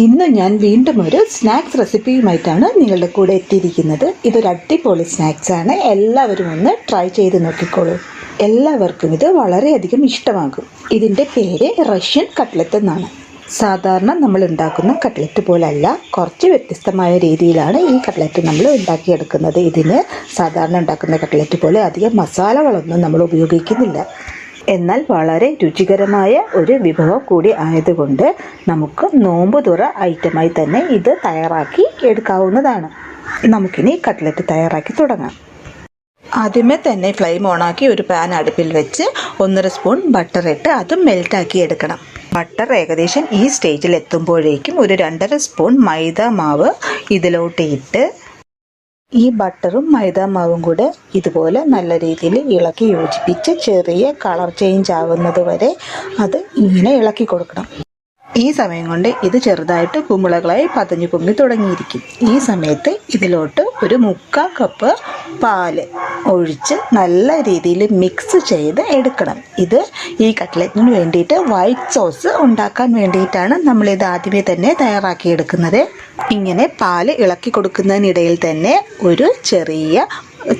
ഇന്ന് ഞാൻ വീണ്ടും ഒരു സ്നാക്സ് റെസിപ്പിയുമായിട്ടാണ് നിങ്ങളുടെ കൂടെ എത്തിയിരിക്കുന്നത്. ഇതൊരു അടിപൊളി സ്നാക്സ് ആണ്. എല്ലാവരും ഒന്ന് ട്രൈ ചെയ്ത് നോക്കിക്കോളൂ. എല്ലാവർക്കും ഇത് വളരെയധികം ഇഷ്ടമാകും. ഇതിൻ്റെ പേര് റഷ്യൻ കട്ട്ലറ്റ് എന്നാണ്. സാധാരണ നമ്മൾ ഉണ്ടാക്കുന്ന കട്ട്ലറ്റ് പോലല്ല, കുറച്ച് വ്യത്യസ്തമായ രീതിയിലാണ് ഈ കട്ട്ലറ്റ് നമ്മൾ ഉണ്ടാക്കിയെടുക്കുന്നത്. ഇതിന് സാധാരണ ഉണ്ടാക്കുന്ന കട്ട്ലറ്റ് പോലെ അധികം മസാലകളൊന്നും നമ്മൾ ഉപയോഗിക്കുന്നില്ല. എന്നാൽ വളരെ രുചികരമായ ഒരു വിഭവം കൂടി ആയതുകൊണ്ട് നമുക്ക് നോമ്പ് തുറ ഐറ്റമായി തന്നെ ഇത് തയ്യാറാക്കി എടുക്കാവുന്നതാണ്. നമുക്കിനി കട്ട്ലറ്റ് തയ്യാറാക്കി തുടങ്ങാം. ആദ്യമേ തന്നെ ഫ്ലെയിം ഓണാക്കി ഒരു പാൻ അടുപ്പിൽ വെച്ച് 1.5 സ്പൂൺ ബട്ടർ ഇട്ട് അതും മെൽറ്റാക്കി എടുക്കണം. ബട്ടർ ഏകദേശം ഈ സ്റ്റേജിൽ എത്തുമ്പോഴേക്കും ഒരു 2.5 സ്പൂൺ മൈദ മാവ് ഇതിലോട്ട് ഇട്ട് ഈ ബട്ടറും മൈദ മാവും കൂടെ ഇതുപോലെ നല്ല രീതിയിൽ ഇളക്കി യോജിപ്പിച്ച് ചെറിയ കളർ ചേഞ്ച് ആവുന്നത് വരെ അത് ഇങ്ങനെ ഇളക്കി കൊടുക്കണം. ഈ സമയം കൊണ്ട് ഇത് ചെറുതായിട്ട് കുമിളകളായി പതഞ്ഞു പൊങ്ങി തുടങ്ങിയിരിക്കും. ഈ സമയത്ത് ഇതിലോട്ട് ഒരു 1/4 കപ്പ് പാല് ഒഴിച്ച് നല്ല രീതിയിൽ മിക്സ് ചെയ്ത് എടുക്കണം. ഇത് ഈ കട്ട്ലറ്റിന് വേണ്ടിയിട്ട് വൈറ്റ് സോസ് ഉണ്ടാക്കാൻ വേണ്ടിയിട്ടാണ് നമ്മളിത് ആദ്യമേ തന്നെ തയ്യാറാക്കിയെടുക്കുന്നത്. ഇങ്ങനെ പാല് ഇളക്കി കൊടുക്കുന്നതിനിടയിൽ തന്നെ ഒരു ചെറിയ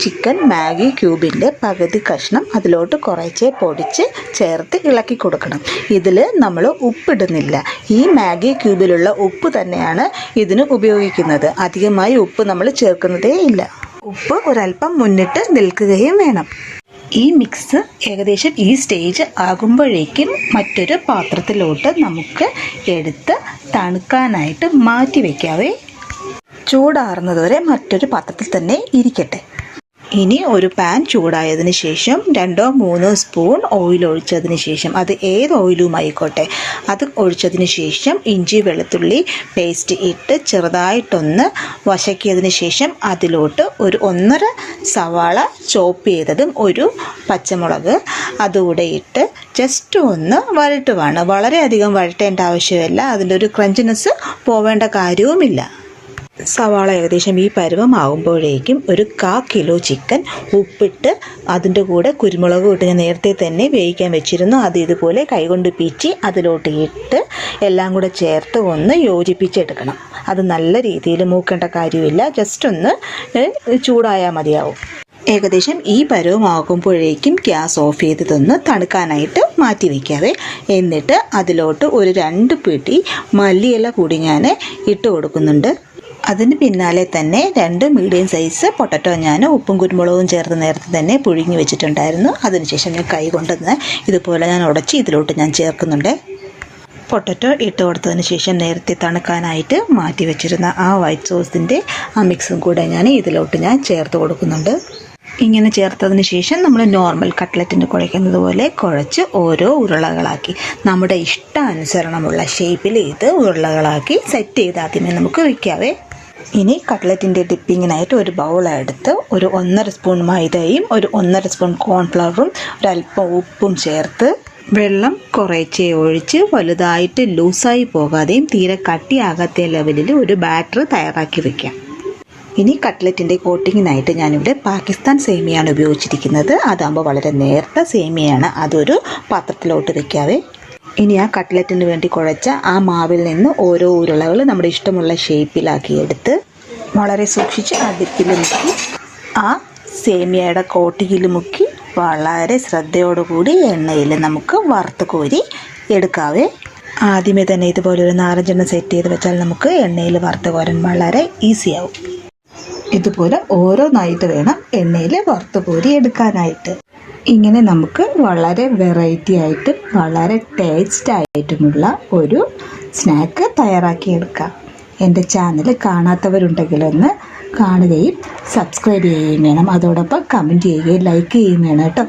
ചിക്കൻ മാഗി ക്യൂബിൻ്റെ പകുതി കഷ്ണം അതിലോട്ട് കുറച്ച് പൊടിച്ച് ചേർത്ത് ഇളക്കി കൊടുക്കണം. ഇതിൽ നമ്മൾ ഉപ്പിടുന്നില്ല. ഈ മാഗി ക്യൂബിലുള്ള ഉപ്പ് തന്നെയാണ് ഇതിന് ഉപയോഗിക്കുന്നത്. അധികമായി ഉപ്പ് നമ്മൾ ചേർക്കുന്നതേ ഇല്ല. ഉപ്പ് ഒരല്പം മുന്നിട്ട് നിൽക്കുകയും വേണം. ഈ മിക്സ് ഏകദേശം ഈ സ്റ്റേജ് ആകുമ്പോഴേക്കും മറ്റൊരു പാത്രത്തിലോട്ട് നമുക്ക് എടുത്ത് തണുക്കാനായിട്ട് മാറ്റി വയ്ക്കാവേ. ചൂടാറുന്നതുവരെ മറ്റൊരു പാത്രത്തിൽ തന്നെ ഇരിക്കട്ടെ. ഇനി ഒരു പാൻ ചൂടായതിന് ശേഷം 2-3 സ്പൂൺ ഓയിൽ ഒഴിച്ചതിന് ശേഷം, അത് ഏത് ഓയിലും ആയിക്കോട്ടെ, അത് ഒഴിച്ചതിന് ശേഷം ഇഞ്ചി വെളുത്തുള്ളി പേസ്റ്റ് ഇട്ട് ചെറുതായിട്ടൊന്ന് വശക്കിയതിന് ശേഷം അതിലോട്ട് ഒരു 1.5 സവാള ചോപ്പ് ചെയ്തതും ഒരു പച്ചമുളക് അതുകൂടെ ഇട്ട് ജസ്റ്റ് ഒന്ന് വഴട്ടുവാണ്. വളരെയധികം വഴറ്റേണ്ട ആവശ്യമില്ല. അതിൻ്റെ ഒരു ക്രഞ്ചിനെസ് പോവേണ്ട കാര്യവുമില്ല. സവാള ഏകദേശം ഈ പരുവമാകുമ്പോഴേക്കും ഒരു 1/4 കിലോ ചിക്കൻ ഉപ്പിട്ട് അതിൻ്റെ കൂടെ കുരുമുളക് ഇട്ട് ഞാൻ നേരത്തെ തന്നെ വേവിക്കാൻ വെച്ചിരുന്നു. അത് ഇതുപോലെ കൈകൊണ്ട് പിച്ചി അതിലോട്ട് ഇട്ട് എല്ലാം കൂടെ ചേർത്ത് ഒന്ന് യോജിപ്പിച്ചെടുക്കണം. അത് നല്ല രീതിയിൽ മൂക്കേണ്ട കാര്യമില്ല, ജസ്റ്റ് ഒന്ന് ചൂടായാൽ മതിയാവും. ഏകദേശം ഈ പരുവമാകുമ്പോഴേക്കും ഗ്യാസ് ഓഫ് ചെയ്തതൊന്ന് തണുക്കാനായിട്ട് മാറ്റി വയ്ക്കാവേ. എന്നിട്ട് അതിലോട്ട് ഒരു 2 പിടി മല്ലിയില കൂടി ഞാൻ ഇട്ട് കൊടുക്കുന്നുണ്ട്. അതിന് പിന്നാലെ തന്നെ 2 മീഡിയം സൈസ് പൊട്ടറ്റോ ഞാൻ ഉപ്പും കുരുമുളകും ചേർത്ത് നേരത്തെ തന്നെ പുഴുങ്ങി വെച്ചിട്ടുണ്ടായിരുന്നു. അതിനുശേഷം ഞാൻ കൈ കൊണ്ടുവന്ന് ഇതുപോലെ ഞാൻ ഉടച്ച് ഇതിലോട്ട് ഞാൻ ചേർക്കുന്നുണ്ട്. പൊട്ടറ്റോ ഇട്ട് കൊടുത്തതിന് ശേഷം നേരത്തെ തണുക്കാനായിട്ട് മാറ്റി വെച്ചിരുന്ന ആ വൈറ്റ് സോസിൻ്റെ ആ മിക്സും കൂടെ ഞാൻ ഇതിലോട്ട് ഞാൻ ചേർത്ത് കൊടുക്കുന്നുണ്ട്. ഇങ്ങനെ ചേർത്തതിന് ശേഷം നമ്മൾ നോർമൽ കട്ട്ലറ്റിന് കുഴയ്ക്കുന്നത് പോലെ കുഴച്ച് ഓരോ ഉരുളകളാക്കി നമ്മുടെ ഇഷ്ടാനുസരണമുള്ള ഷേപ്പിൽ ഇത് ഉരുളകളാക്കി സെറ്റ് ചെയ്ത് ആദ്യമേ നമുക്ക് വയ്ക്കാവേ. ഇനി കട്ട്ലറ്റിൻ്റെ ഡിപ്പിങ്ങിനായിട്ട് ഒരു ബൗളെടുത്ത് ഒരു 1.5 സ്പൂൺ മൈദയും ഒരു 1.5 സ്പൂൺ കോൺഫ്ലവറും ഒരല്പം ഉപ്പും ചേർത്ത് വെള്ളം കുറേച്ചേ ഒഴിച്ച് വലുതായിട്ട് ലൂസായി പോകാതെയും തീരെ കട്ടിയാകാത്ത ലെവലിൽ ഒരു ബാറ്റർ തയ്യാറാക്കി വയ്ക്കാം. ഇനി കട്ട്ലറ്റിൻ്റെ കോട്ടിങ്ങിനായിട്ട് ഞാനിവിടെ പാകിസ്ഥാൻ സേമിയാണ് ഉപയോഗിച്ചിരിക്കുന്നത്. അതാകുമ്പോൾ വളരെ നേർത്ത സേമിയാണ്. അതൊരു പാത്രത്തിലോട്ട് വയ്ക്കാവേ. ഇനി ആ കട്ട്ലറ്റിന് വേണ്ടി കുഴച്ച ആ മാവിൽ നിന്ന് ഓരോ ഉരുളകൾ നമ്മുടെ ഇഷ്ടമുള്ള ഷേപ്പിലാക്കി എടുത്ത് വളരെ സൂക്ഷിച്ച് അടുപ്പിൽ മുക്കി ആ സേമിയയുടെ കോട്ടിയിൽ മുക്കി വളരെ ശ്രദ്ധയോടുകൂടി എണ്ണയിൽ നമുക്ക് വറുത്ത് കോരി എടുക്കാവേ. ആദ്യമേ തന്നെ ഇതുപോലെ ഒരു 4-5 എണ്ണം സെറ്റ് ചെയ്ത് വെച്ചാൽ നമുക്ക് എണ്ണയിൽ വറുത്ത് കോരാൻ വളരെ ഈസിയാവും. ഇതുപോലെ ഓരോന്നായിട്ട് വേണം എണ്ണയിൽ വറുത്ത് കോരി എടുക്കാനായിട്ട്. ഇങ്ങനെ നമുക്ക് വളരെ വെറൈറ്റി ആയിട്ടും വളരെ ടേസ്റ്റ് ആയിട്ടുമുള്ള ഒരു സ്നാക്ക് തയ്യാറാക്കിയെടുക്കാം. എൻ്റെ ചാനൽ കാണാത്തവരുണ്ടെങ്കിലൊന്ന് കാണുകയും സബ്സ്ക്രൈബ് ചെയ്യുകയും വേണം. അതോടൊപ്പം കമൻറ്റ് ചെയ്യുകയും ലൈക്ക് ചെയ്യുകയും വേണം കേട്ടോ.